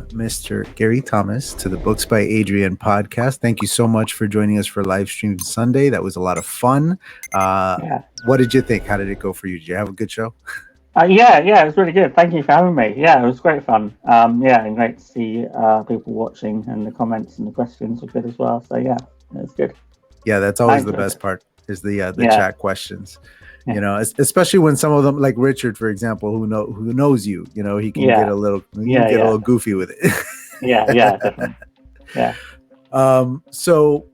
Mr. Gary Thomas to the Books by Adrian podcast. Thank you so much for joining us for Livestream Sunday. That was a lot of fun. Yeah. What did you think? How did it go for you? Did you have a good show? Yeah, it was really good. Thank you for having me. Yeah, it was great fun. Yeah, and great to see people watching, and the comments and the questions were good as well. So yeah, it was good. Yeah, that's I always the enjoyed best it. part is the Yeah, chat questions. yeah, Especially when some of them, like Richard, for example, who knows you, he can get yeah, a yeah, yeah, little goofy with it. yeah, definitely. Yeah. So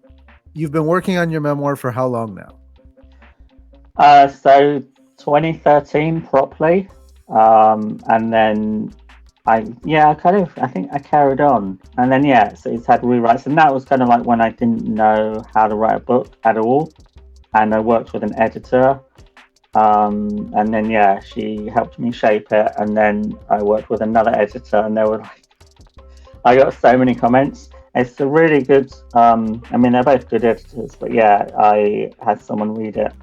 you've been working on your memoir for how long now? So 2013 properly, and then I think I carried on, and then so it's had rewrites, and that was kind of like when I didn't know how to write a book at all, and I worked with an editor, and then she helped me shape it, and then I worked with another editor, and they were like, I got so many comments. It's a really good. I mean, they're both good editors, but yeah, I had someone read it,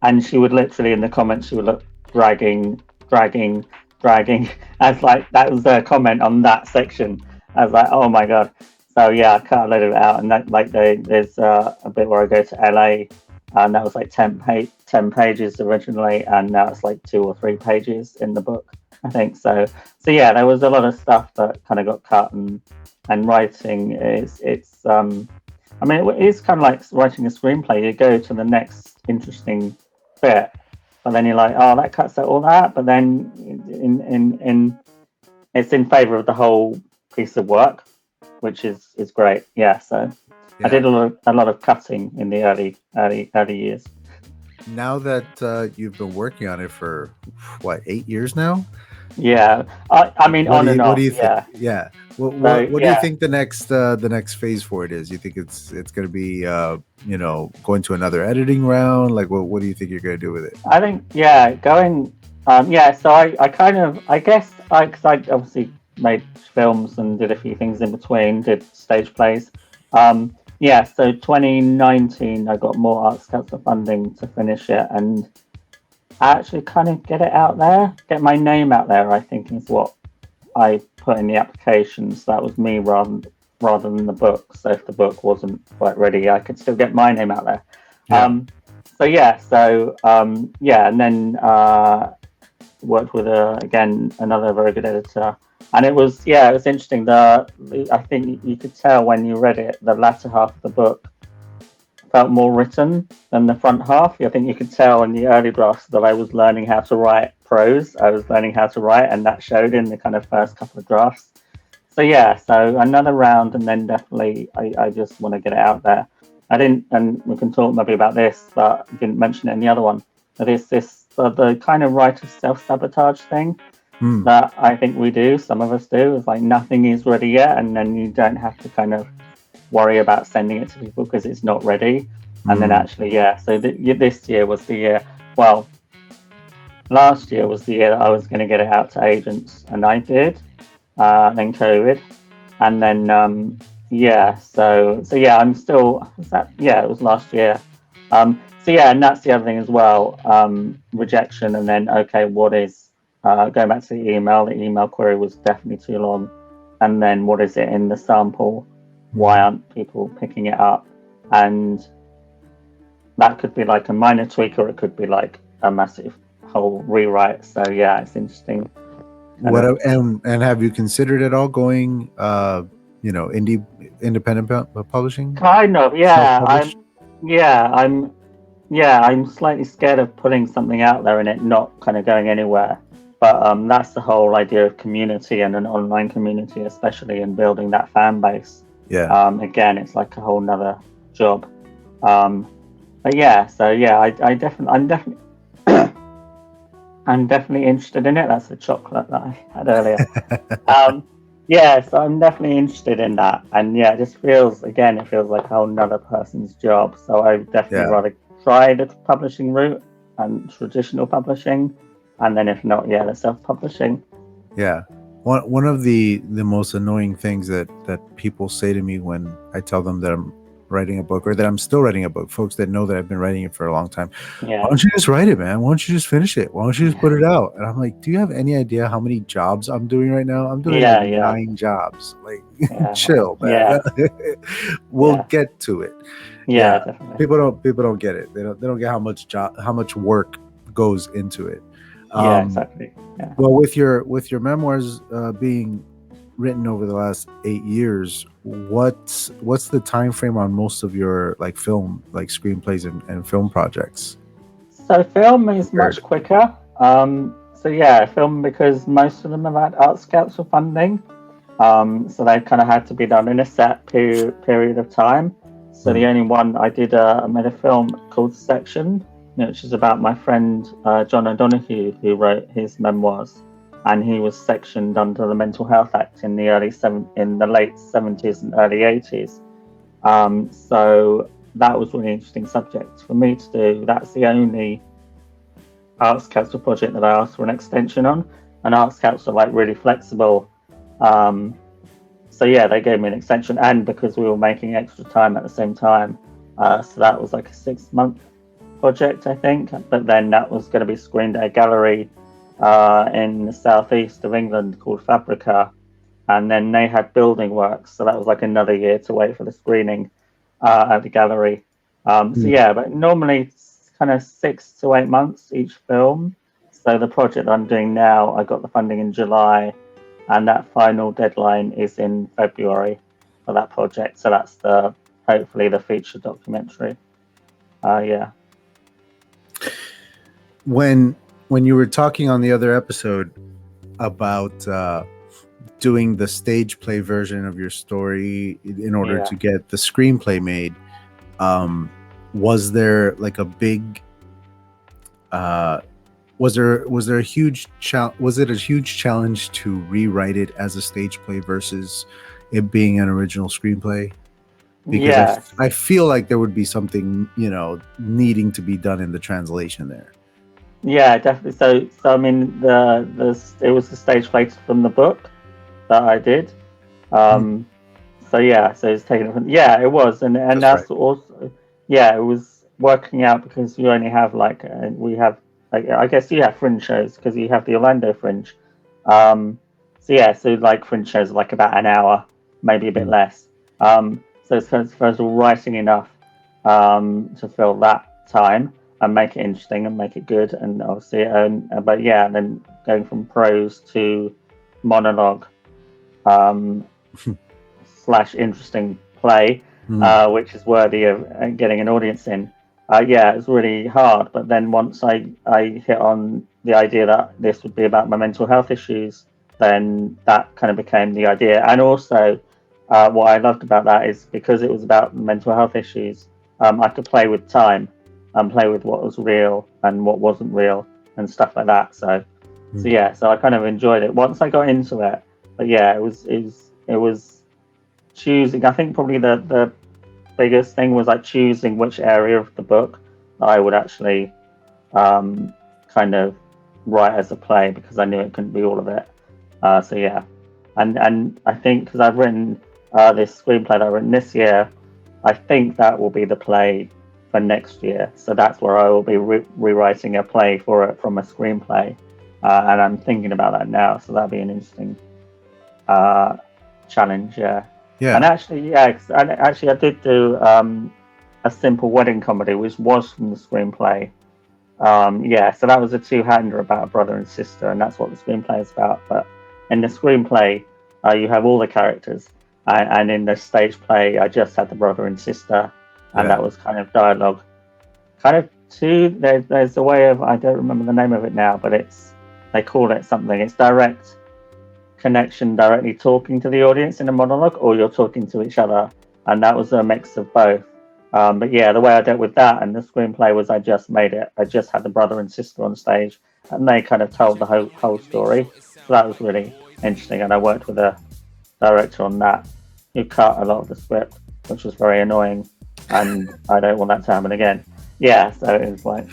and she would literally in the comments she would look dragging dragging as like that was their comment on that section. I was like, oh my god. So yeah, I cut a lot of it out, and that like there's a bit where I go to LA, and that was like 10 pages originally, and now it's like 2 or 3 pages in the book, I think. So yeah, there was a lot of stuff that kind of got cut, and writing it's I mean it is kind of like writing a screenplay. You go to the next interesting bit, but then you're like, oh, that cuts out all that. But then in it's in favor of the whole piece of work, which is great. Yeah, so I Yeah. did a lot of cutting in the early years. Now that you've been working on it for what, 8 years now? Yeah, I mean What do on you and what do off. you think? Yeah, Yeah. so What do you yeah, think the next phase for it is? You think it's going to be going to another editing round? Like what do you think you're going to do with it? I think going so I kind of I guess because I obviously made films and did a few things in between, did stage plays. So 2019 I got more Arts Council funding to finish it, and actually kind of get it out there, get my name out there, I think is what I put in the application. So that was me rather than the book. So if the book wasn't quite ready, I could still get my name out there. Yeah. And then worked with again another very good editor, and it was interesting. I think you could tell when you read it, the latter half of the book felt more written than the front half. I think you could tell in the early drafts that I was learning how to write prose. I was learning how to write, and that showed in the kind of first couple of drafts. So another round, and then definitely I just want to get it out there. I didn't, and we can talk maybe about this, but I didn't mention it in the other one. But it's the kind of writer self-sabotage thing Hmm. that I think we do. Some of us do. It's like nothing is ready yet, and then you don't have to kind of worry about sending it to people because it's not ready. And then actually, so this year was the year. Well, last year was the year that I was going to get it out to agents, and I did. Then COVID, and then I'm still. Was that? Yeah, it was last year. And that's the other thing as well. Rejection, and then okay, what is going back to the email? The email query was definitely too long, and then what is it in the sample? Why aren't people picking it up? And that could be like a minor tweak, or it could be like a massive whole rewrite. So yeah, it's interesting. And have you considered at all going independent publishing? Kind of, yeah. Self-published? I'm slightly scared of putting something out there and it not kind of going anywhere. But that's the whole idea of community and an online community, especially in building that fan base. Yeah. Again, it's like a whole nother job. I'm definitely interested in it. That's the chocolate that I had earlier. So I'm definitely interested in that, and it just feels like a whole nother person's job. So I would definitely rather try the publishing route and traditional publishing, and then if not, the self-publishing. Yeah. One of the most annoying things that people say to me when I tell them that I'm writing a book, or that I'm still writing a book, folks that know that I've been writing it for a long time. Yeah. Why don't you just write it, man? Why don't you just finish it? Why don't you just put it out? And I'm like, do you have any idea how many jobs I'm doing right now? I'm doing like 9 jobs. Like, chill, man. We'll get to it. Yeah, definitely. People don't get it. They don't get how much work goes into it. Exactly. Yeah. Well, with your memoirs being written over the last 8 years, what's the time frame on most of your like film, like screenplays and film projects? So film is much quicker. So yeah, film, because most of them have had Arts Council funding. So they kind of had to be done in a set period of time. So the only one I did, I made a film called Section, which is about my friend John O'Donoghue, who wrote his memoirs, and he was sectioned under the Mental Health Act in the late 70s and early 80s. So that was a really interesting subject for me to do. That's the only Arts Council project that I asked for an extension on, and Arts Council are like really flexible. So yeah, they gave me an extension, and because we were making extra time at the same time, so that was like a 6-month project, I think. But then that was going to be screened at a gallery in the southeast of England called Fabrica, and then they had building works, so that was like another year to wait for the screening at the gallery. So yeah, but normally it's kind of 6 to 8 months each film. So the project I'm doing now, I got the funding in July, and that final deadline is in February for that project. So that's hopefully the feature documentary. Yeah. When you were talking on the other episode about doing the stage play version of your story in order to get the screenplay made, was there like a big was there a huge was it a huge challenge to rewrite it as a stage play versus it being an original screenplay? Because I feel like there would be something, needing to be done in the translation there. Yeah, definitely. So I mean, it was the stage play from the book that I did. So yeah, so it's taken from, it was, and that's right. Also, it was working out because you only have we have, I guess you have fringe shows because you have the Orlando Fringe. So like fringe shows are like about an hour, maybe a bit less. So it's first of all writing enough to fill that time and make it interesting and make it good, and obviously, but yeah, and then going from prose to monologue / interesting play, which is worthy of getting an audience in. It was really hard, but then once I hit on the idea that this would be about my mental health issues, then that kind of became the idea. And also, what I loved about that is because it was about mental health issues, I could play with time and play with what was real and what wasn't real and stuff like that. So I kind of enjoyed it once I got into it. But yeah, it was choosing. I think probably the biggest thing was like choosing which area of the book that I would actually kind of write as a play, because I knew it couldn't be all of it. And I think because I've written this screenplay that I've written this year, I think that will be the play for next year. So that's where I will be rewriting a play for it from a screenplay, and I'm thinking about that now. So that'll be an interesting challenge. And actually, I did do a simple wedding comedy, which was from the screenplay. So that was a two-hander about a brother and sister, and that's what the screenplay is about. But in the screenplay, you have all the characters, and in the stage play, I just had the brother and sister, and that was kind of dialogue. Kind of there's a way of, I don't remember the name of it now, but they call it something. It's direct connection, directly talking to the audience in a monologue, or you're talking to each other, and that was a mix of both. But yeah, the way I dealt with that and the screenplay was I just had the brother and sister on stage, and they kind of told the whole story. So that was really interesting, and I worked with a director on that who cut a lot of the script, which was very annoying, and I don't want that to happen again. So it was like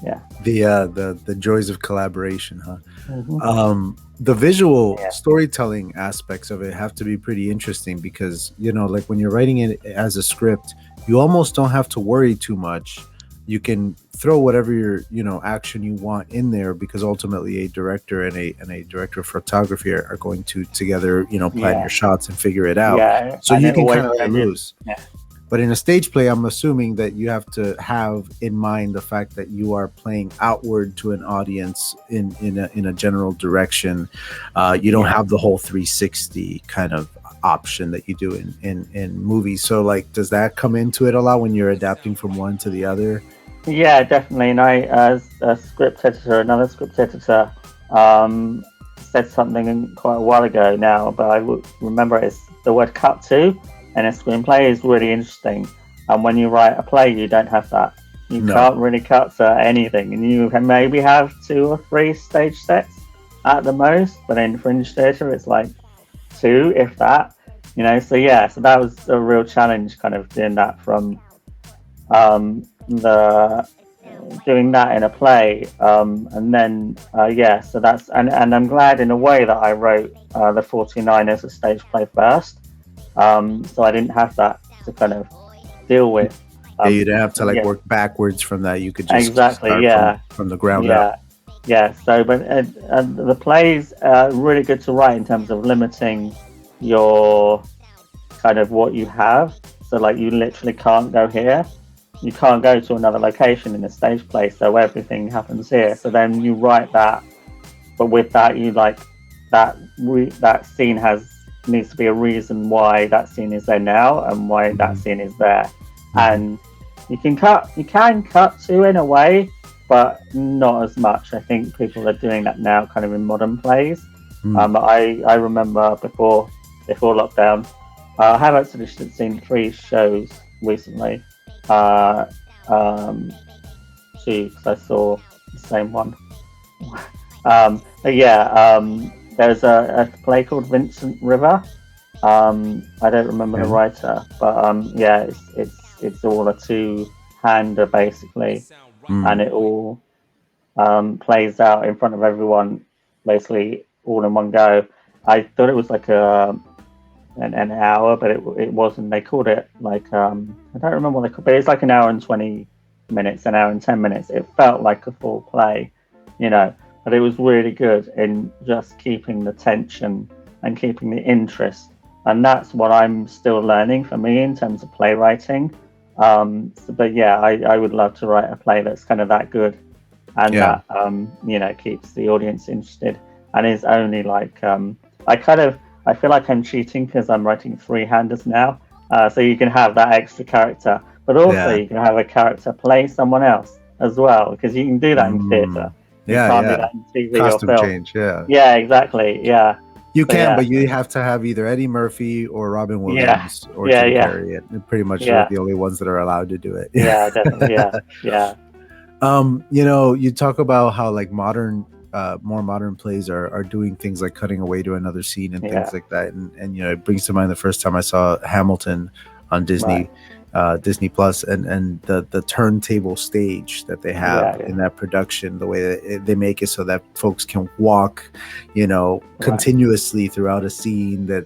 Yeah. The joys of collaboration, huh? Mm-hmm. The visual Yeah. storytelling aspects of it have to be pretty interesting because, like when you're writing it as a script, you almost don't have to worry too much. You can throw whatever action you want in there because ultimately a director and a director of photography are going to together, plan your Yeah. shots and figure it out. Yeah. So And you it can always kind of let changes. loose. Yeah. But in a stage play, I'm assuming that you have to have in mind the fact that you are playing outward to an audience in a general direction. You don't Yeah. have the whole 360 kind of option that you do in movies. So, like, does that come into it a lot when you're adapting from one to the other? Yeah, definitely. And I, as a script editor, another script editor, um, said something quite a while ago now, but I remember it's the word cut to in a screenplay is really interesting. And when you write a play, you don't have that. You No. can't really cut to anything. And you can maybe have 2 or 3 stage sets at the most, but in Fringe Theatre, it's like 2, if that. So yeah, so that was a real challenge kind of doing that from the doing that in a play, and then yeah, so that's and I'm glad in a way that I wrote the 49 as a stage play first, so I didn't have that to kind of deal with. Yeah, you don't have to like Yeah, work backwards from that. You could just exactly. start from Yeah, from the ground up. yeah, yeah. So, but the plays are really good to write in terms of limiting your kind of what you have. So, like, you literally can't go here. You can't go to another location in a stage play, so everything happens here. So then you write that, but with that, you like that scene needs to be a reason why that scene is there now and why that Mhm. scene is there, Mhm. and you can cut to in a way, but not as much. I think people are doing that now, kind of in modern plays. Mm. I remember before lockdown, I have actually seen 3 shows recently. Uh, um, 2 because I saw the same one. But yeah, there's a play called Vincent River. I don't remember the Okay. writer, but yeah, it's all a two-hander basically, and Mm. it all plays out in front of everyone, basically all in one go. I thought it was like an hour, but it wasn't. They called it like I don't remember what they called, but it's like an hour and 20 minutes, an hour and 10 minutes. It felt like a full play, you know, but it was really good in just keeping the tension and keeping the interest, and that's what I'm still learning for me in terms of playwriting. But yeah, I would love to write a play that's kind of that good and Yeah. that keeps the audience interested and is only like I kind of I feel like I'm cheating because I'm writing three-handers now, so you can have that extra character, but also Yeah. you can have a character play someone else as well because you can do that in theatre. Mm. You Yeah. can't do Yeah. that in TV or Costume film. change. Yeah. Yeah, exactly. Yeah. You So can, yeah, but you have to have either Eddie Murphy or Robin yeah, Williams or yeah, Jim yeah, Carrey. And pretty much are yeah, the only ones that are allowed to do it. yeah, definitely. Yeah, yeah, You talk about how like more modern plays are doing things like cutting away to another scene and things yeah. like that. And it brings to mind the first time I saw Hamilton on Right. Disney Plus, and the turntable stage that they have Yeah, yeah. in that production, the way that they make it so that folks can walk, Right. continuously throughout a scene, that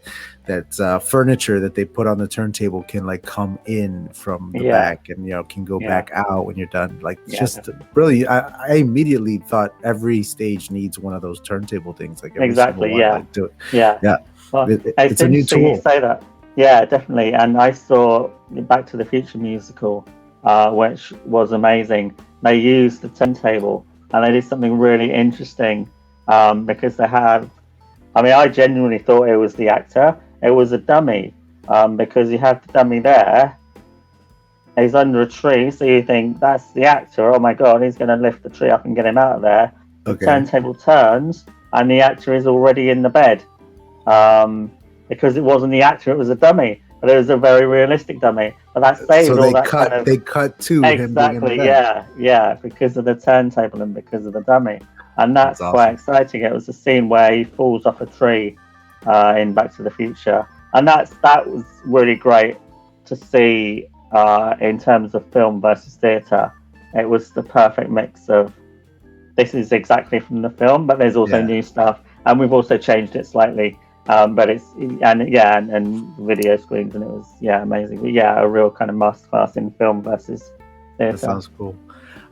furniture that they put on the turntable can like come in from the Yeah, back and can go yeah, back out when you're done. Like, it's yeah. just Definitely. brilliant. I immediately thought every stage needs one of those turntable things, like every single Exactly. one. Yeah. Like, do it. Yeah. Yeah, Well, it's it's a new interesting you tool. say that. Yeah, definitely. And I saw Back to the Future musical, which was amazing. They used the turntable and they did something really interesting because they have. I mean, I genuinely thought it was the actor. It was a dummy because you have the dummy there. He's under a tree, so you think that's the actor. Oh my god, he's going to lift the tree up and get him out of there. The Okay. turntable turns, and the actor is already in the bed because it wasn't the actor; it was a dummy. But it was a very realistic dummy. But that So saves all that kind of they cut to him being in the exactly, bed. yeah, yeah, because of the turntable and because of the dummy, and That's that's quite awesome. exciting. It was a scene where he falls off a tree in Back to the Future, and that was really great to see in terms of film versus theatre. it was the perfect mix of this is exactly from the film, but there's also new stuff, and we've also changed it slightly. But it's and video screens, and it was amazing. But a real kind of masterclass in film versus theater. That sounds cool.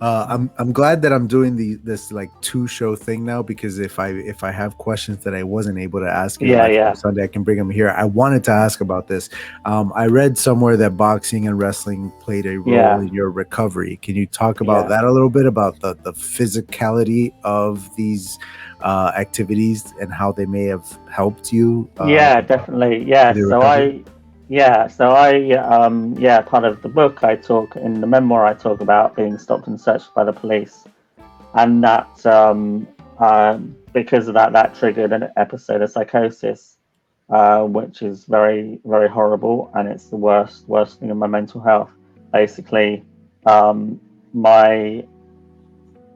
I'm glad that I'm doing this like 2-show thing now, because if I have questions that I wasn't able to ask you Sunday, I can bring them here. I wanted to ask about this. I read somewhere that boxing and wrestling played a role in your recovery. Can you talk about that a little bit, about the physicality of these activities and how they may have helped you? Definitely. Part of the book in the memoir I talk about being stopped and searched by the police, and that because of that triggered an episode of psychosis, which is very, very horrible, and it's the worst thing in my mental health. Basically, my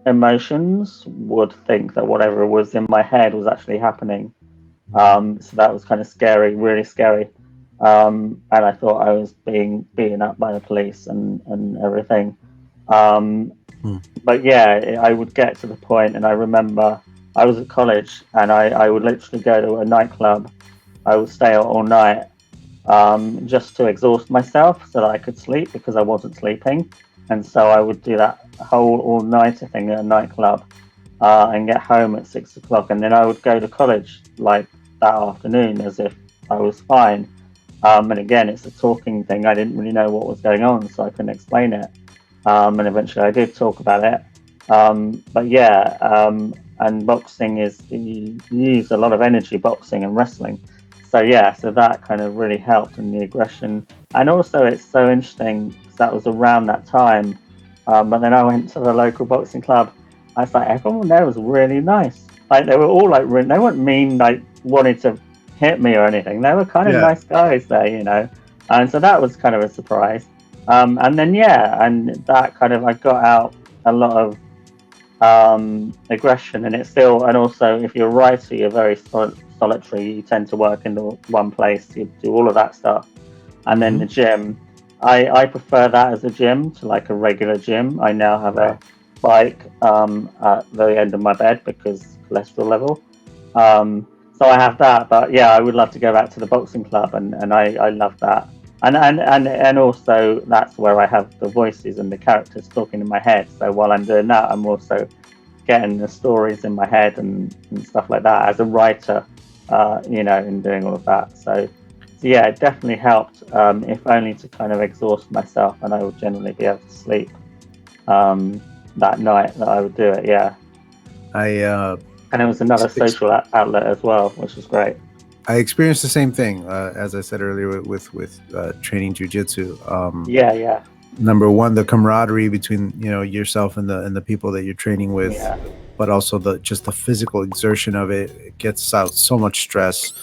emotions would think that whatever was in my head was actually happening. So that was kind of scary, really scary. And I thought I was being beaten up by the police and everything. But I would get to the point, and I remember I was at college, and I would literally go to a nightclub. I would stay out all night just to exhaust myself so that I could sleep, because I wasn't sleeping. And so I would do that whole all-nighter thing at a nightclub and get home at 6 o'clock. And then I would go to college like that afternoon as if I was fine. And again, it's a talking thing. I didn't really know what was going on, so I couldn't explain it. And eventually I did talk about it. And boxing you use a lot of energy, boxing and wrestling. So that kind of really helped in the aggression. And also it's so interesting, because that was around that time. But then I went to the local boxing club. I was like, everyone there was really nice. Like, they were all like, they weren't mean, like wanted to hit me or anything. They were kind of nice guys there, you know. And so that was kind of a surprise. And then and that kind of, I got out a lot of aggression, and also if you're a writer, you're very solitary. You tend to work in the one place. You do all of that stuff, and then the gym. I prefer that as a gym to like a regular gym. I now have a bike at the end of my bed because cholesterol level. So I have that, but I would love to go back to the boxing club, and I love that. And also that's where I have the voices and the characters talking in my head. So while I'm doing that, I'm also getting the stories in my head and stuff like that as a writer, in doing all of that. So it definitely helped, if only to kind of exhaust myself, and I would generally be able to sleep that night that I would do it. And it was another social outlet as well, which was great. I experienced the same thing, as I said earlier, with training jiu-jitsu. Number one, the camaraderie between yourself and the people that you're training with, but also the physical exertion of it. It gets out so much stress,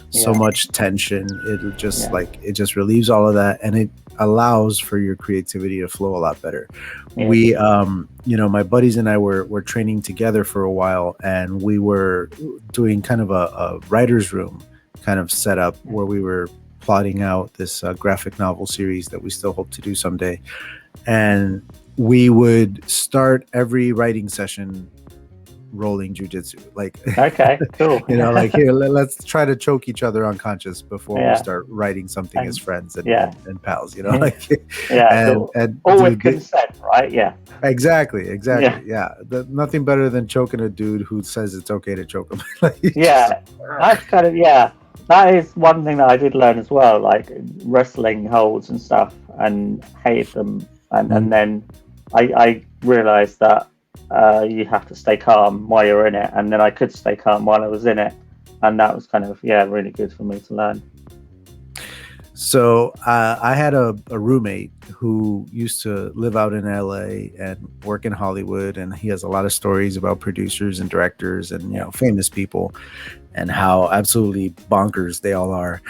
so much tension. It just it just relieves all of that, and it allows for your creativity to flow a lot better. We my buddies and I were training together for a while, and we were doing kind of a writer's room kind of setup where we were plotting out this graphic novel series that we still hope to do someday. And we would start every writing session rolling jiu-jitsu, like okay, cool. Like, here, let's try to choke each other unconscious before we start writing something as friends and pals, like cool. And all with consent, right? Exactly. Nothing better than choking a dude who says it's okay to choke him. That's kind of that is one thing that I did learn as well, like wrestling holds and stuff, and hated them, and then I realized that you have to stay calm while you're in it, and then I could stay calm while I was in it, and that was kind of really good for me to learn. So I had a roommate who used to live out in LA and work in Hollywood, and he has a lot of stories about producers and directors and famous people and how absolutely bonkers they all are.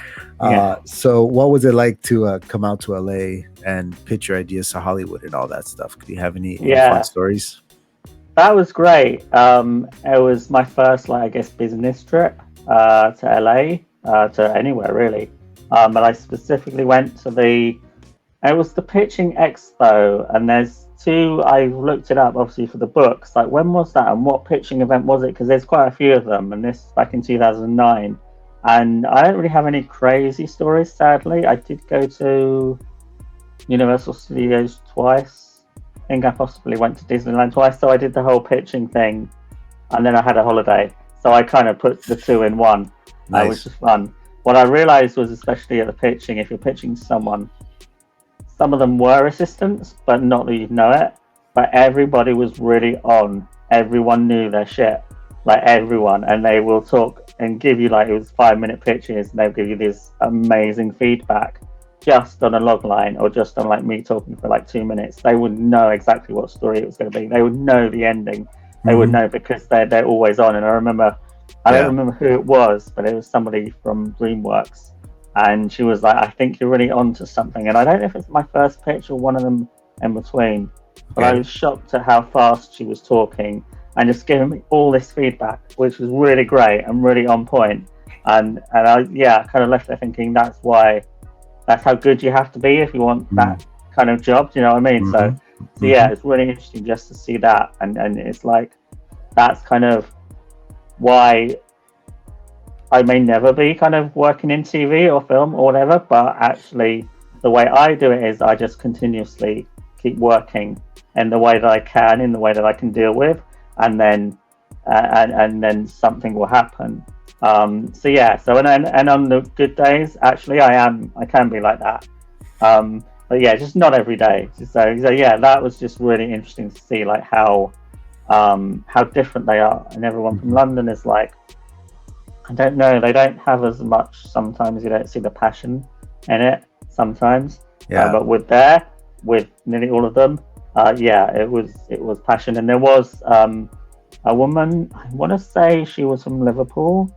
So what was it like to come out to LA and pitch your ideas to Hollywood and all that stuff? Do you have any fun stories? That was great. It was my first, business trip to LA, to anywhere really. But I specifically went to it was the pitching expo, and there's I looked it up obviously for the books. Like, when was that and what pitching event was it? Because there's quite a few of them, and this back in 2009. And I don't really have any crazy stories, sadly. I did go to Universal Studios twice. I think I possibly went to Disneyland twice. So I did the whole pitching thing, and then I had a holiday. So I kind of put the two in one, which was fun. What I realized was, especially at the pitching, if you're pitching someone, some of them were assistants, but not that you'd know it. But everybody was really on. Everyone knew their shit, like everyone, and they will talk and give you, like, it was 5-minute pitches, and they'll give you this amazing feedback just on a log line, or just on like me talking for like 2 minutes. They would know exactly what story it was going to be. They would know the ending. They would know, because they're always on. And I don't remember who it was, but it was somebody from DreamWorks. And she was like, I think you're really onto something. And I don't know if it's my first pitch or one of them in between, but I was shocked at how fast she was talking and just giving me all this feedback, which was really great and really on point. And I kind of left there thinking that's how good you have to be if you want that kind of job. Do you know what I mean? So yeah, it's really interesting just to see that. And it's like, that's kind of why I may never be kind of working in TV or film or whatever, but actually the way I do it is I just continuously keep working in the way that I can, in the way that I can deal with, and then something will happen. So and on the good days, actually I can be like that. But yeah, just not every day. So yeah, that was just really interesting to see, like, how different they are. And everyone from London is like, I don't know, they don't have as much, sometimes you don't see the passion in it sometimes. But with nearly all of them, it was passion. And there was a woman, I want to say she was from Liverpool,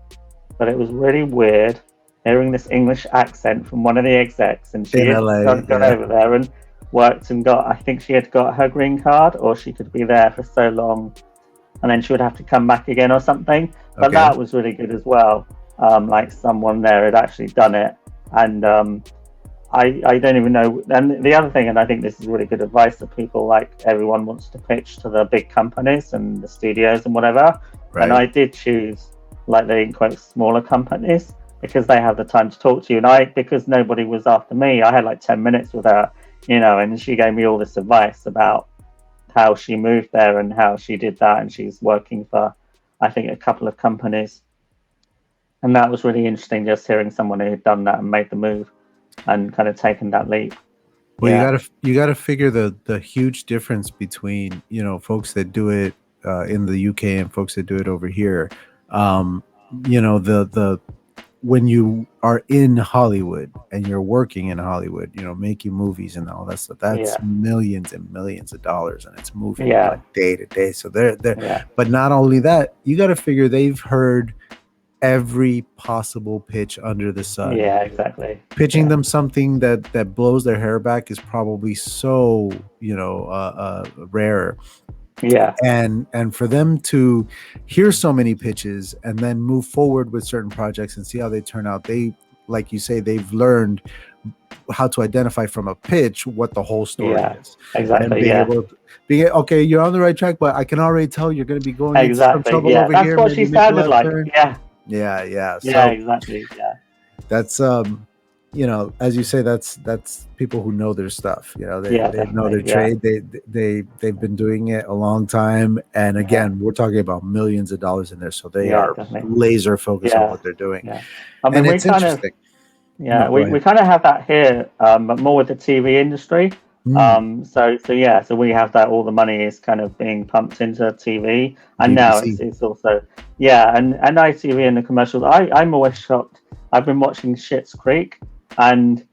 but it was really weird hearing this English accent from one of the execs, and she had gone over there and worked and I think she had got her green card, or she could be there for so long and then she would have to come back again or something. But that was really good as well. Like, someone there had actually done it. And I don't even know. And the other thing, and I think this is really good advice that people, like, everyone wants to pitch to the big companies and the studios and whatever. Right. And I did choose, like, the quote smaller companies, because they have the time to talk to you. And because nobody was after me, I had like 10 minutes with her, and she gave me all this advice about how she moved there and how she did that. And she's working for, I think, a couple of companies. And that was really interesting, just hearing someone who had done that and made the move and kind of taken that leap. Well, you gotta figure the huge difference between, folks that do it in the UK and folks that do it over here. When you are in Hollywood and you're working in Hollywood, making movies and all that stuff, that's millions and millions of dollars, and it's moving like day to day. So they're but not only that, you got to figure they've heard every possible pitch under the sun. Yeah, exactly. Pitching them something that blows their hair back is probably so rare. Yeah. And for them to hear so many pitches and then move forward with certain projects and see how they turn out, they, like you say, they've learned how to identify from a pitch what the whole story is. Exactly. And being okay, you're on the right track, but I can already tell you're going to be going into some trouble over that's here. That's what she sounded like. Yeah. So, exactly. Yeah. That's as you say, that's people who know their stuff. They know their trade. They've been doing it a long time, and again, we're talking about millions of dollars in there, so they are laser focused on what they're doing. I mean, it's interesting. We kind of have that here, but more with the TV industry. So we have that. All the money is kind of being pumped into TV, and BBC. Now it's also and ITV and the commercials. I'm always shocked. I've been watching Schitt's Creek and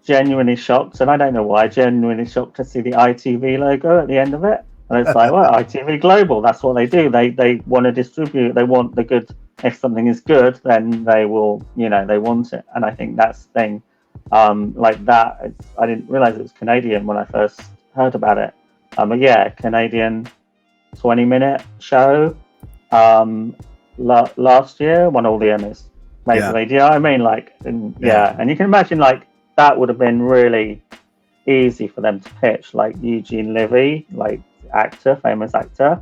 genuinely shocked, and I don't know why, genuinely shocked to see the ITV logo at the end of it. And it's like, well, ITV Global, that's what they do. They want to distribute. They want the good. If something is good, then they will, they want it. And I think that's the thing. Like that, I didn't realize it was Canadian when I first heard about it. But Canadian 20-minute show last year won all the Emmys. Basically, do you know what I mean? Like, and you can imagine, like, that would have been really easy for them to pitch, like Eugene Levy, like famous actor.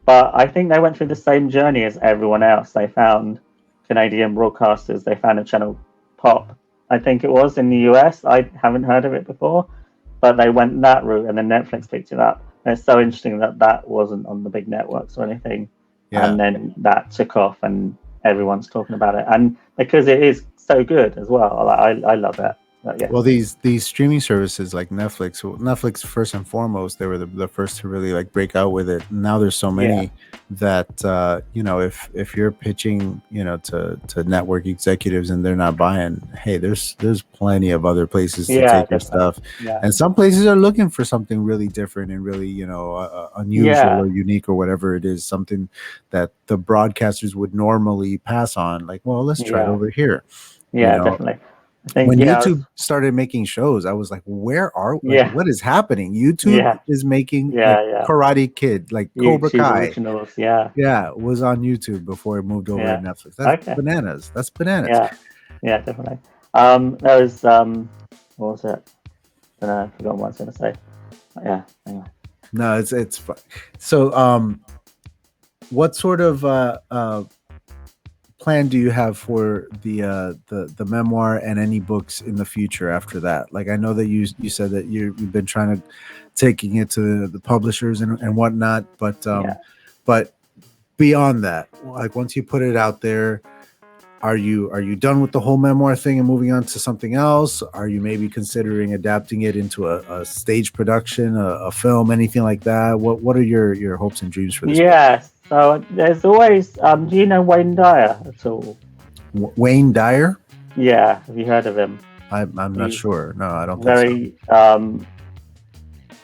But I think they went through the same journey as everyone else. They found Canadian broadcasters. They found a channel, Pop, I think it was, in the US. I haven't heard of it before, but they went that route, and then Netflix picked it up. And it's so interesting that that wasn't on the big networks or anything, and then that took off, and everyone's talking about it. And because it is so good as well, I love it. Yeah. Well, these streaming services like Netflix first and foremost, they were the first to really like break out with it. Now there's so many that if you're pitching to network executives and they're not buying, hey, there's plenty of other places to take your stuff. And some places are looking for something really different and really unusual or unique or whatever it is, something that the broadcasters would normally pass on, like, well, let's try it over here. Definitely. I think, when YouTube started making shows, I was like, where are what is happening? YouTube is making Karate Kid, like Cobra Kai. Originals, was on YouTube before it moved over to Netflix. That's bananas. That's bananas. Yeah, definitely. There was what was it? I don't know, I forgot what I was gonna say. Anyway. No, it's fun. So what sort of plan do you have for the memoir and any books in the future after that? Like, I know that you said that you've been trying to taking it to the publishers and whatnot, but beyond that, like once you put it out there, are you done with the whole memoir thing and moving on to something else? Are you maybe considering adapting it into a stage production, a film, anything like that? What are your hopes and dreams for this book? So there's always, do you know Wayne Dyer at all? Wayne Dyer? Yeah, have you heard of him? I'm not sure. No, I don't think so. Very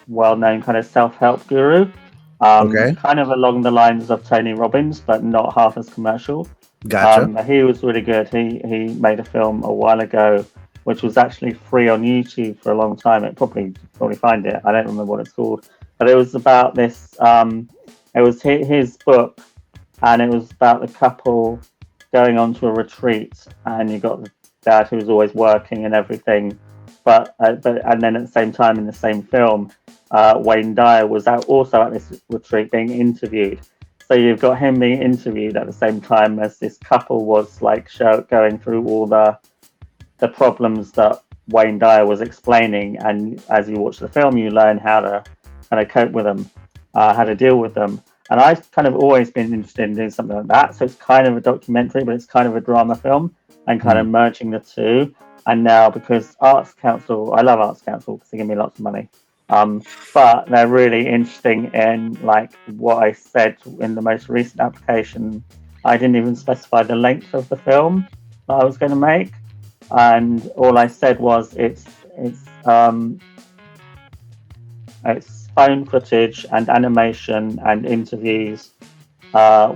well-known kind of self-help guru. Kind of along the lines of Tony Robbins, but not half as commercial. Gotcha. He was really good. He made a film a while ago, which was actually free on YouTube for a long time. Probably find it. I don't remember what it's called, but it was about this. It was his book, and it was about the couple going on to a retreat, and you got the dad who was always working and everything, but and then at the same time in the same film, Wayne Dyer was also at this retreat being interviewed. So you've got him being interviewed at the same time as this couple was like going through all the problems that Wayne Dyer was explaining, and as you watch the film, you learn how to kind of cope with them. How to deal with them. And I've kind of always been interested in doing something like that. So it's kind of a documentary, but it's kind of a drama film, and kind of merging the two. And now, because Arts Council, I love Arts Council because they give me lots of money. But they're really interesting in like what I said in the most recent application. I didn't even specify the length of the film that I was going to make. And all I said was it's phone footage and animation and interviews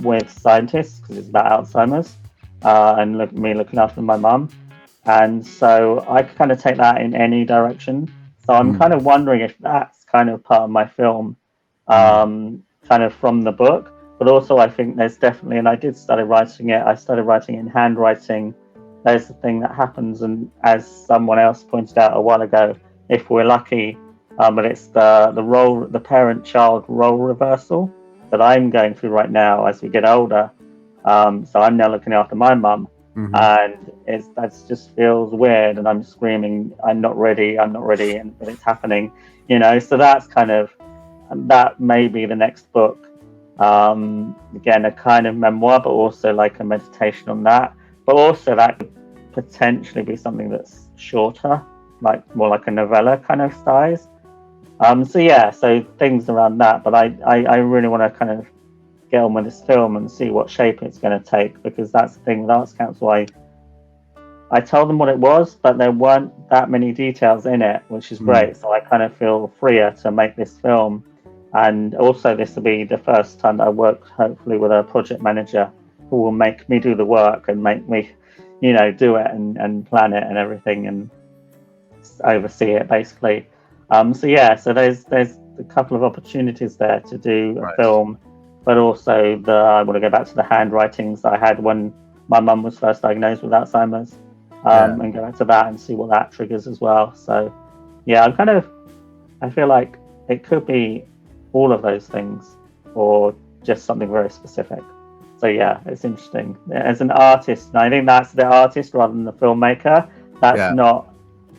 with scientists, because it's about Alzheimer's, and me looking after my mum. And so I could kind of take that in any direction. So I'm kind of wondering if that's kind of part of my film, kind of from the book. But also I think there's definitely, and I started writing it in handwriting. There's the thing that happens, and as someone else pointed out a while ago, if we're lucky, but it's the parent-child role reversal that I'm going through right now as we get older. So I'm now looking after my mum, and that just feels weird, and I'm screaming, I'm not ready, but it's happening, So that's that may be the next book. Again, a kind of memoir, but also like a meditation on that. But also that could potentially be something that's shorter, like more like a novella kind of size. So things around that, but I really want to kind of get on with this film and see what shape it's going to take, because that's the thing with Arts Council. I told them what it was, but there weren't that many details in it, which is great. So I kind of feel freer to make this film, and also this will be the first time that I work hopefully with a project manager who will make me do the work and make me, do it and plan it and everything and oversee it basically. So there's a couple of opportunities there to do a film, but also I want to go back to the handwritings that I had when my mum was first diagnosed with Alzheimer's, and go back to that and see what that triggers as well. So yeah, I feel like it could be all of those things or just something very specific. So yeah, it's interesting. As an artist, and I think that's the artist rather than the filmmaker. That's Yeah. not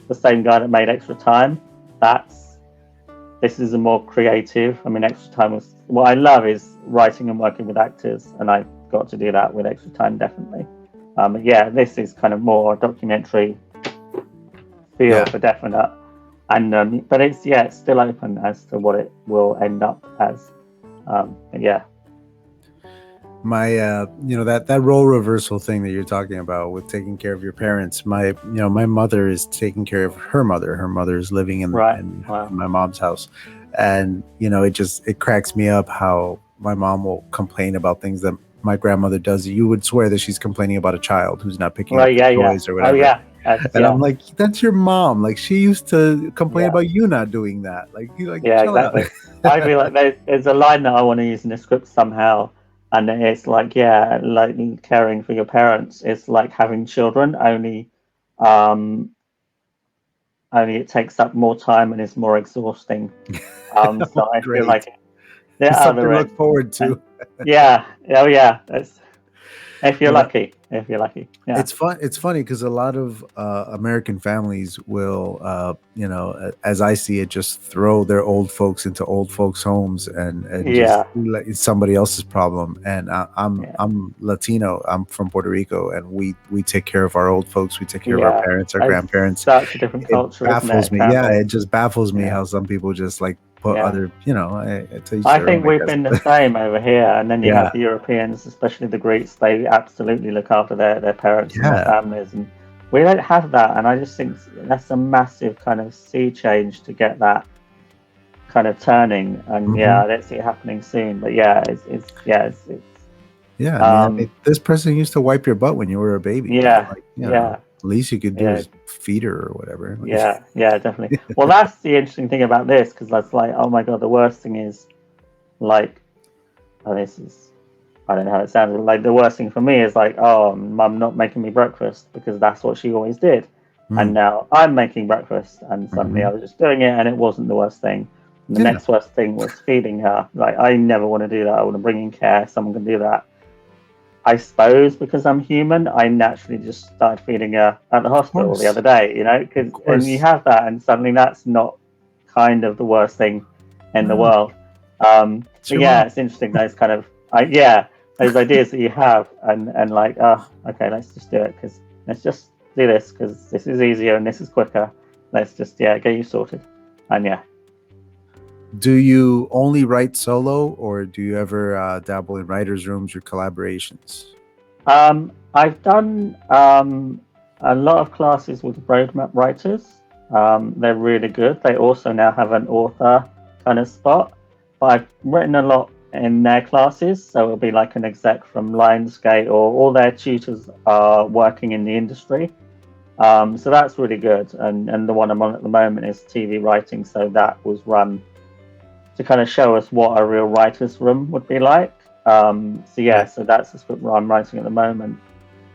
the same guy that made Extra Time. This is a more creative. I mean, Extra Time was what I love is writing and working with actors, and I got to do that with Extra Time definitely. Yeah, this is kind of more documentary feel Yeah. for definite, and but it's still open as to what it will end up as. Yeah. My that role reversal thing that you're talking about with taking care of your parents, my mother is taking care of her mother is living in Right. Wow. my mom's house, and it cracks me up how my mom will complain about things that my grandmother does. You would swear that she's complaining about a child who's not picking up Right. the Yeah. toys or Oh whatever. yeah. And I'm like, that's your mom. Like, she used to complain Yeah. about you not doing that. Like, Yeah, chill out. exactly. I feel like there's a line that I want to use in the script somehow, and it's like, yeah, like caring for your parents is like having children, um, only it takes up more time and is more exhausting. So I feel Great. like there It's are something the to look forward to. yeah, oh yeah, that's if you're lucky, yeah. It's funny because a lot of American families will, as I see it, just throw their old folks into old folks' homes and just Yeah, let it's somebody else's problem. And yeah, I'm Latino. I'm from Puerto Rico, and we take care of our old folks. We take care of our yeah. parents, our It's grandparents. such a different It culture, isn't baffles it? me. Yeah, Family. it just baffles me Yeah, how some people just like put yeah. other, to each I their own, think I we've guess. been the same over here, and then you Yeah, have the Europeans, especially the Greeks. They absolutely look after their parents and their yeah. families, and we don't have that. And I just think that's a massive kind of sea change to get that kind of turning. And Hmm. yeah, I don't see it happening soon. But yeah, it's Yeah, I mean, um this person used to wipe your butt when you were a baby, man. yeah, Like, yeah, least you could do yeah, is feed her or whatever. Like, yeah, definitely. Well, that's the interesting thing about this because that's like, oh my god, the worst thing is like, oh, this is I don't know how it sounds. But like the worst thing for me is like, oh, mum not making me breakfast because that's what she always did, and mm, now I'm making breakfast, and suddenly I mhm. was just doing it, and it wasn't the worst thing. And the Yeah, next worst thing was feeding her. Like I never want to do that. I want to bring in care. Someone can do that. I suppose because I'm human, I naturally just started feeding her at the of hospital the course, other day. of And you course. have that, and suddenly that's not kind of the worst thing in the No, world. it's But your yeah, mom. it's interesting those kind of yeah, those ideas that you have, and like, oh, okay, let's just do it because let's just do this because this is easier and this is quicker. Let's just get you sorted, and yeah. Do you only write solo, or do you ever dabble in writers' rooms or collaborations? I've done a lot of classes with roadmap writers. They're really good. They also now have an author kind of spot. But I've written a lot in their classes, so it'll be like an exec from Lionsgate, or all their tutors are working in the industry. So that's really good. And the one I'm on at the moment is TV writing. So that was run to kind of show us what a real writer's room would be like. So yeah, Right. so that's the script I'm writing at the moment.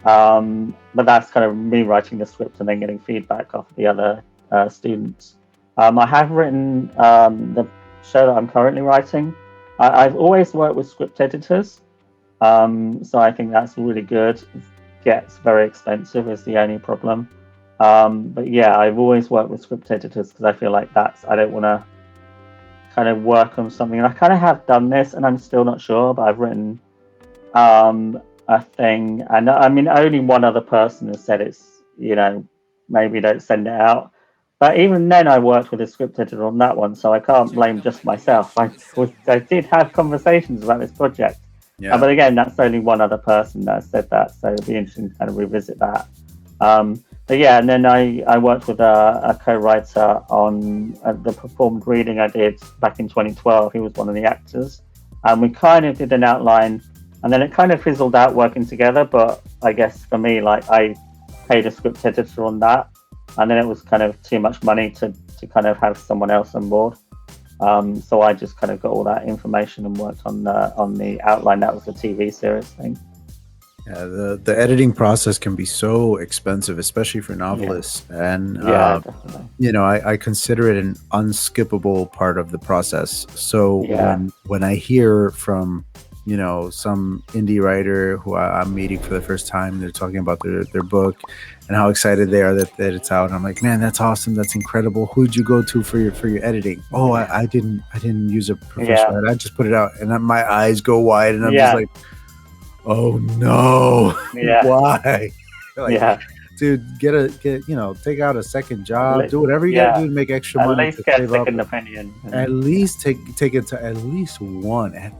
But that's kind of me writing the script and then getting feedback off the other students. I have written the show that I'm currently writing. I've always worked with script editors, so I think that's really good. It gets very expensive is the only problem. But yeah, I've always worked with script editors because I feel like I don't want to kind of work on something. And I kind of have done this, and I'm still not sure, but I've written a thing, and I mean, only one other person has said it's maybe don't send it out. But even then, I worked with a script editor on that one, so I can't blame just myself. I did have conversations about this project, Yeah. but again, that's only one other person that has said that, so it'd be interesting to kind of revisit that. But yeah, and then I worked with a co-writer on the performed reading I did back in 2012. He was one of the actors, and we kind of did an outline, and then it kind of fizzled out working together. But I guess for me, like, I paid a script editor on that, and then it was kind of too much money to kind of have someone else on board. So I just kind of got all that information and worked on the outline. That was the TV series thing. Yeah, the editing process can be so expensive, especially for novelists. And Yeah, definitely. I consider it an unskippable part of the process. So Yeah, when I hear from some indie writer who I'm meeting for the first time, they're talking about their book and how excited they are that it's out. I'm like, man, that's awesome, that's incredible. Who'd you go to for your editing? Oh, yeah, I didn't use a yeah, professional. I just put it out, and then my eyes go wide, and I'm just yeah, like, oh no, yeah, why? Like, yeah. dude, take out a second At job, le- do whatever you got to yeah, do to make extra at money least to get a save up. second opinion. At And least take it to at least one, yeah,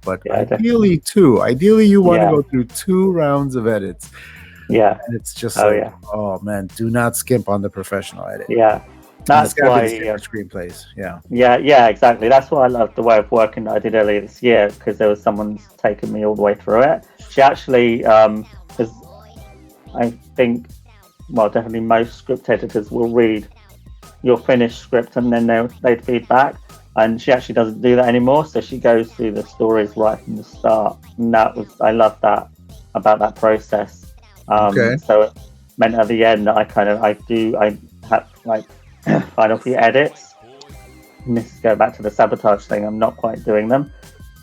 but yeah, ideally definitely. two. Ideally, you want to Yeah, go through 2 rounds of edits, yeah. and it's just Oh like, yeah, oh man, do not skimp on the professional edit, yeah. and it's That's got to be the why. same for screenplays. Yeah, Yeah, yeah, exactly. That's why I love the way of working that I did earlier this year, because there was someone's taken me all the way through it. She actually, because I think, well, definitely most script editors will read your finished script and then they'd feed back. And she actually doesn't do that anymore. So she goes through the stories right from the start. And I love that about that process. okay, So it meant at the end that I have like final few edits. And this is go back to the sabotage thing. I'm not quite doing them.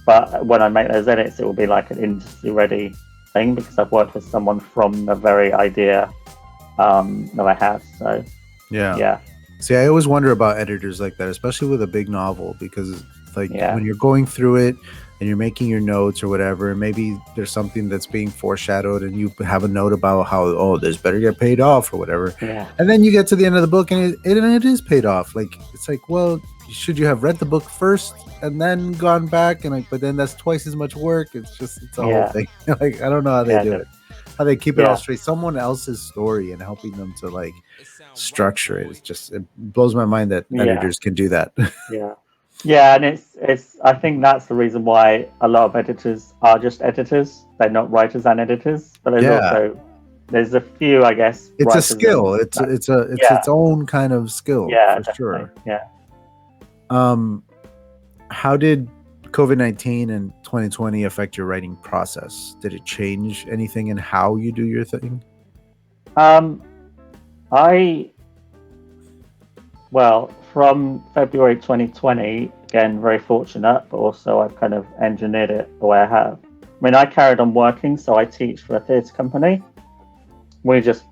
But when I make those edits, it will be like an industry ready thing because I've worked with someone from the very idea that I have. So yeah. yeah, See, I always wonder about editors like that, especially with a big novel, because like yeah, when you're going through it and you're making your notes or whatever, and maybe there's something that's being foreshadowed, and you have a note about how, oh, this better get paid off or whatever, yeah, and then you get to the end of the book and it is paid off. Like, it's like, well, should you have read the book first and then gone back, and like, but then that's twice as much work. It's a whole yeah, thing. Like, I don't know how they yeah, do it, how they keep it all yeah, straight. Someone else's story and helping them to like structure it. It blows my mind that yeah, editors can do that. yeah, yeah. And it's. I think that's the reason why a lot of editors are just editors. They're not writers and editors. But Yeah, there's a few, I guess, it's a writers and skill. It's yeah, its own kind of skill yeah, for definitely, sure. yeah. Um, how did COVID-19 and 2020 affect your writing process? Did it change anything in how you do your thing? Um, I Well, from February 2020, again, very fortunate, but also I've kind of engineered it the way I have. I mean, I carried on working, so I teach for a theatre company. We just,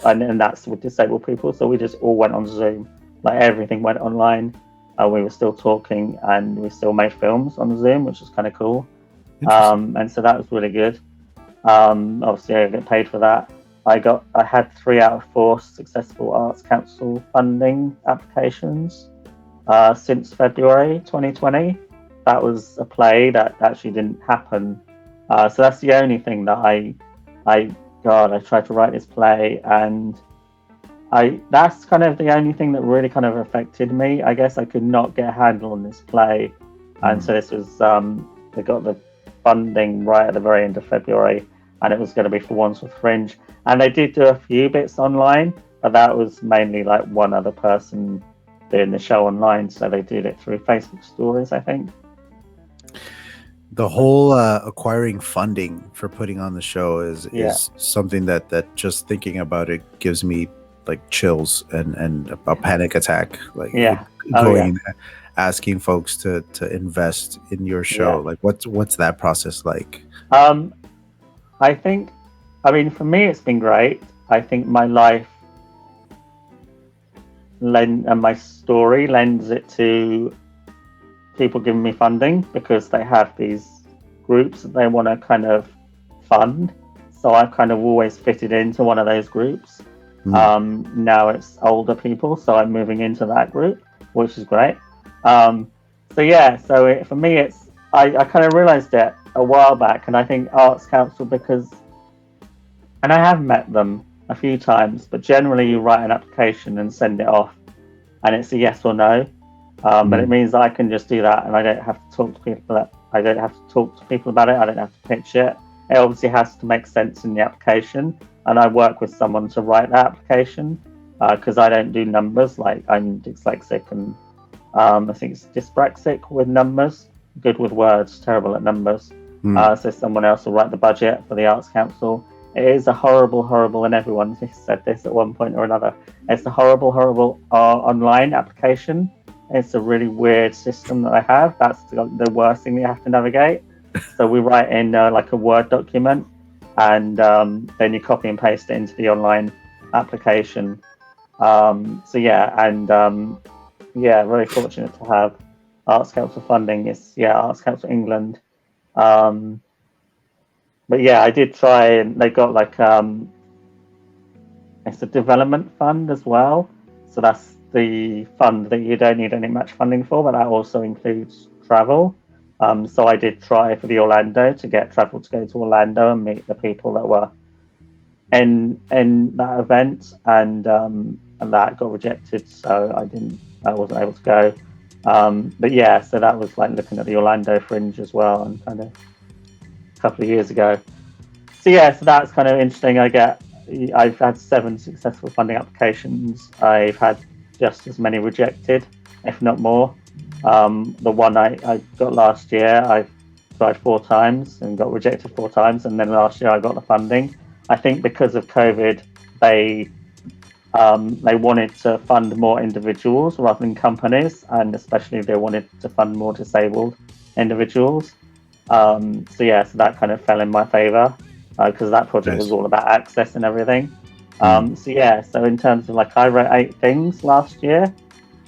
and that's with disabled people, so we just all went on Zoom. Like everything went online. We were still talking and we still made films on Zoom, which was kind of cool. Interesting. And so that was really good. Obviously, I get paid for that. I had 3 out of 4 successful Arts Council funding applications since February 2020. That was a play that actually didn't happen. So that's the only thing that I tried to write this play, and that's kind of the only thing that really kind of affected me. I guess I could not get a handle on this play, and so this was they got the funding right at the very end of February, and it was going to be for Wandsworth Fringe. And they did do a few bits online, but that was mainly like one other person doing the show online. So they did it through Facebook stories, I think. The whole acquiring funding for putting on the show Yeah. is something that just thinking about it gives me like chills and a panic attack. Like, Yeah. going asking folks to invest in your show. Yeah. Like, what's that process like? I think, I mean, for me, it's been great. I think my life and my story lends it to people giving me funding because they have these groups that they want to kind of fund. So I've kind of always fitted into one of those groups. Now it's older people, so I'm moving into that group, which is great. For me, I kind of realized it a while back, and I think Arts Council and I have met them a few times, but generally you write an application and send it off, and it's a yes or no. But it means that I can just do that, and I don't have to talk to people. I don't have to talk to people about it. I don't have to pitch it. It obviously has to make sense in the application, and I work with someone to write that application because I don't do numbers. Like, I'm dyslexic and I think it's dyspraxic with numbers. Good with words, terrible at numbers. So someone else will write the budget for the Arts Council. It is a horrible, and everyone said this at one point or another. It's a horrible online application. It's a really weird system that I have. That's the worst thing you have to navigate. So we write in like a Word document, and then you copy and paste it into the online application. So yeah, and very fortunate to have Arts Council funding. It's Arts Council England. But yeah, I did try, and they got like it's a development fund as well. So that's the fund that you don't need any much funding for, but that also includes travel. So I did try for the Orlando to get travel to go to Orlando and meet the people that were in that event, and that got rejected. So I wasn't able to go. But yeah, so that was like looking at the Orlando Fringe as well, and kind of a couple of years ago. So yeah, so that's kind of interesting. I've had 7 successful funding applications. I've had just as many rejected, if not more. The one I got last year, I tried 4 times and got rejected 4 times, and then last year I got the funding. I think because of COVID, they wanted to fund more individuals rather than companies, and especially they wanted to fund more disabled individuals. So that kind of fell in my favor because that project was all about access and everything. So in terms of I wrote 8 things last year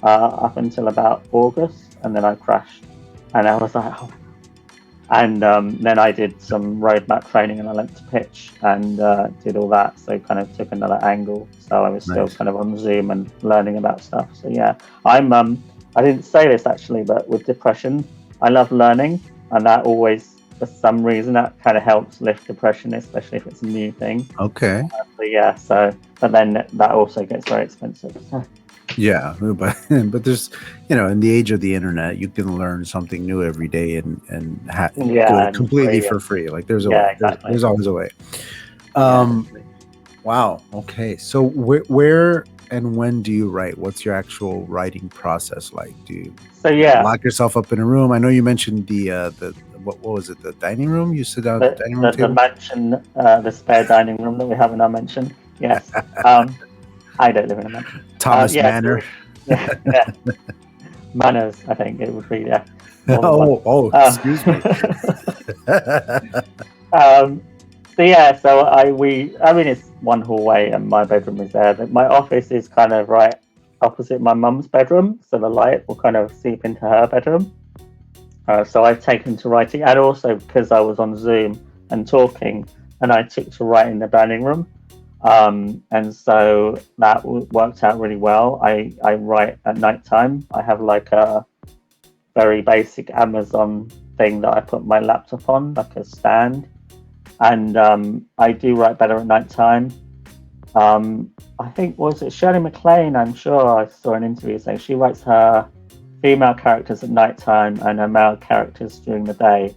up until about August, and then I crashed, and I was like, oh. And then I did some roadmap training, and I learned to pitch and did all that. So kind of took another angle. So I was still kind of on Zoom and learning about stuff. So yeah, I'm I didn't say this actually, but with depression, I love learning, and that always, for some reason, that kind of helps lift depression, especially if it's a new thing. Okay. But then that also gets very expensive. So. Yeah, but there's, in the age of the internet, you can learn something new every day and do it completely for free. Like there's a way. Exactly. There's always a way. Wow. Okay. So where and when do you write? What's your actual writing process like? Do you lock yourself up in a room? I know you mentioned the what was it? The dining room? You sit down at the dining room table? The mansion, the spare dining room that we have in our mansion. Yes. I don't live in a mansion. Thomas Manor. Manners, I think it would be, yeah. Excuse me. It's one hallway and my bedroom is there. My office is kind of right opposite my mum's bedroom, so the light will kind of seep into her bedroom. So I've taken to writing, and also because I was on Zoom and talking, and I took to write in the dining room. And so that worked out really well. I write at nighttime. I have like a very basic Amazon thing that I put my laptop on, like a stand. And I do write better at nighttime. I think, was it Shirley MacLaine? I'm sure I saw an interview saying she writes her female characters at nighttime and her male characters during the day.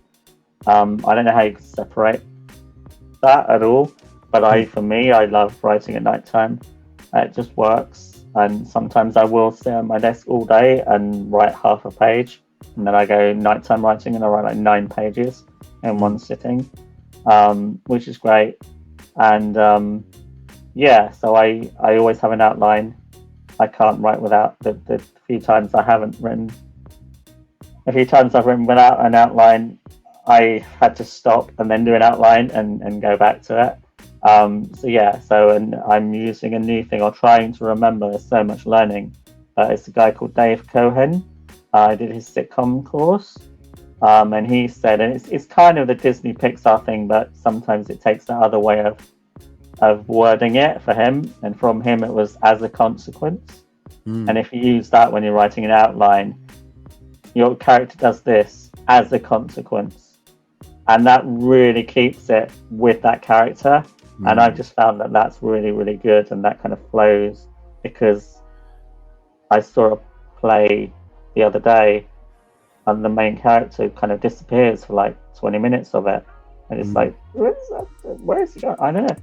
I don't know how you can separate that at all. But for me, I love writing at nighttime. It just works. And sometimes I will sit at my desk all day and write half a page. And then I go nighttime writing and I write like 9 pages in one sitting, which is great. And so I always have an outline. I can't write without the few times I haven't written. A few times I've written without an outline, I had to stop and then do an outline and go back to it. And I'm using a new thing or trying to remember. There's so much learning. It's a guy called Dave Cohen. I did his sitcom course, and he said, and it's kind of the Disney Pixar thing, but sometimes it takes the other way of wording it for him. And from him, it was as a consequence. And if you use that when you're writing an outline, your character does this as a consequence, and that really keeps it with that character. And I've just found that that's really, really good, and that kind of flows, because I saw a play the other day and the main character kind of disappears for like 20 minutes of it, and it's like, where is he going? I don't know.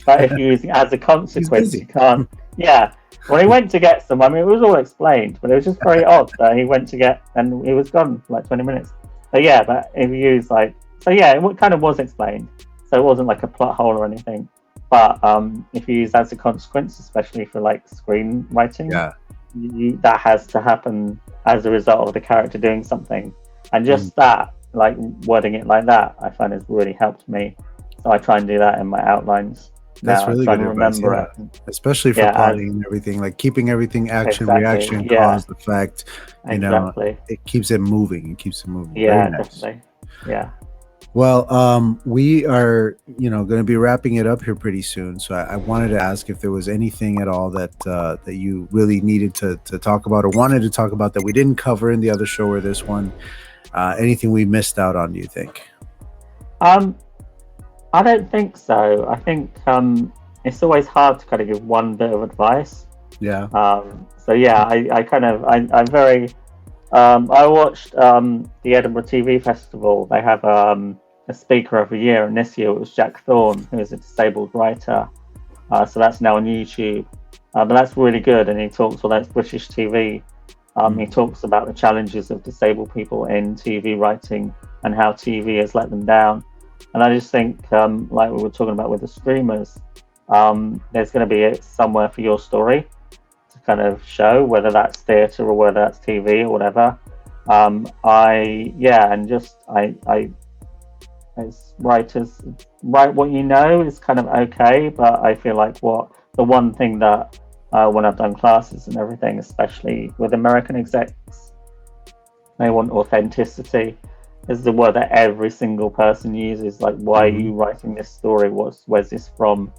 But if you're using it as a consequence, you can't. Yeah. When he went to get some, I mean, it was all explained, but it was just very odd that he went to get and he was gone for like 20 minutes. But if you use like So yeah, it kind of was explained. So it wasn't like a plot hole or anything. But if you use as a consequence, especially for like screenwriting, Yeah. that has to happen as a result of the character doing something. And just that, like wording it like that, I find has really helped me. So I try and do that in my outlines. That's Now really I try good and advice. remember Yeah. it. Especially for plotting and everything, like keeping everything action, Exactly. reaction, Yeah. cause, effect. You Exactly. know, it keeps it moving. It keeps it moving. Yeah, Very nice. definitely. Yeah. Well, we are, going to be wrapping it up here pretty soon. So I wanted to ask if there was anything at all that that you really needed to talk about or wanted to talk about that we didn't cover in the other show or this one. Anything we missed out on, do you think? I don't think so. I think it's always hard to kind of give one bit of advice. Yeah. So yeah, I very I watched the Edinburgh TV Festival. They have a speaker every year, and this year it was Jack Thorne, who is a disabled writer. So that's now on YouTube. But that's really good, and he talks, although it's British TV, he talks about the challenges of disabled people in TV writing and how TV has let them down. And I just think, like we were talking about with the streamers, there's going to be somewhere for your story to kind of show, whether that's theatre or whether that's TV or whatever. As writers, write what you know is kind of okay, but I feel like the one thing that when I've done classes and everything, especially with American execs, they want authenticity. Is the word that every single person uses. Like, why are you writing this story? Where's this from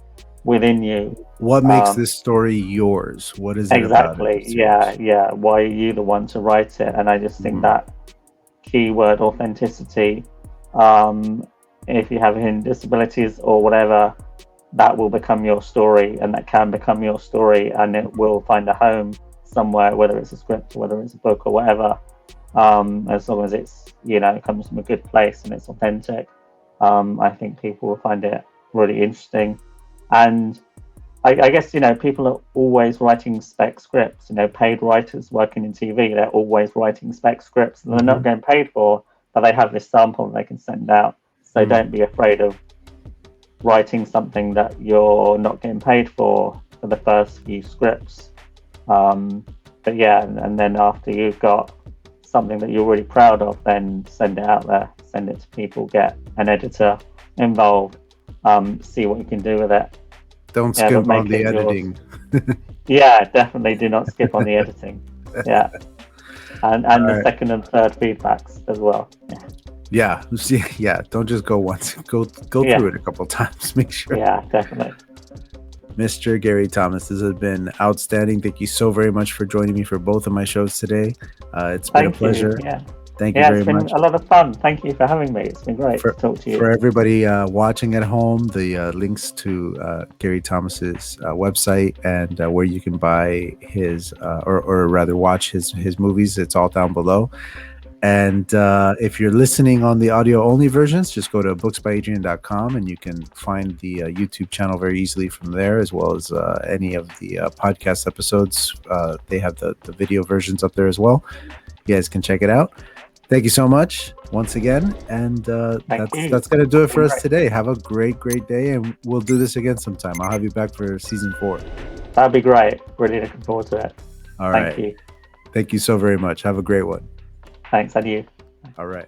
within you? What makes this story yours? What is it exactly? about it? Yeah. Why are you the one to write it? And I just think that keyword authenticity. If you have hidden disabilities or whatever, that will become your story, and that can become your story, and it will find a home somewhere, whether it's a script or whether it's a book or whatever. As long as it's, it comes from a good place and it's authentic, I think people will find it really interesting. And I guess, people are always writing spec scripts, paid writers working in TV, they're always writing spec scripts that they're not getting paid for, but they have this sample that they can send out. So don't be afraid of writing something that you're not getting paid for the first few scripts. But yeah, and then after you've got something that you're really proud of, then send it out there, send it to people, get an editor involved, see what you can do with it. Don't skip on the editing. Yeah, definitely do not skip on the editing. Yeah. And the second and third feedbacks as well. Yeah. Don't just go once. Go through it a couple times. Make sure. Yeah, definitely. Mr. Gary Thomas, this has been outstanding. Thank you so very much for joining me for both of my shows today. It's been a pleasure. Thank you very much. It's been a lot of fun. Thank you for having me. It's been great to talk to you. For everybody watching at home, the links to Gary Thomas's website and where you can buy his, or rather watch his movies, it's all down below. And if you're listening on the audio only versions, just go to booksbyadrian.com and you can find the YouTube channel very easily from there, as well as any of the podcast episodes. They have the video versions up there as well. You guys can check it out. Thank you so much once again. And that's going to do it for us today. Have a great day. And we'll do this again sometime. I'll have you back for season 4. That'd be great. Really looking forward to it. All right. Thank you. Thank you so very much. Have a great one. Thanks, and you. All right.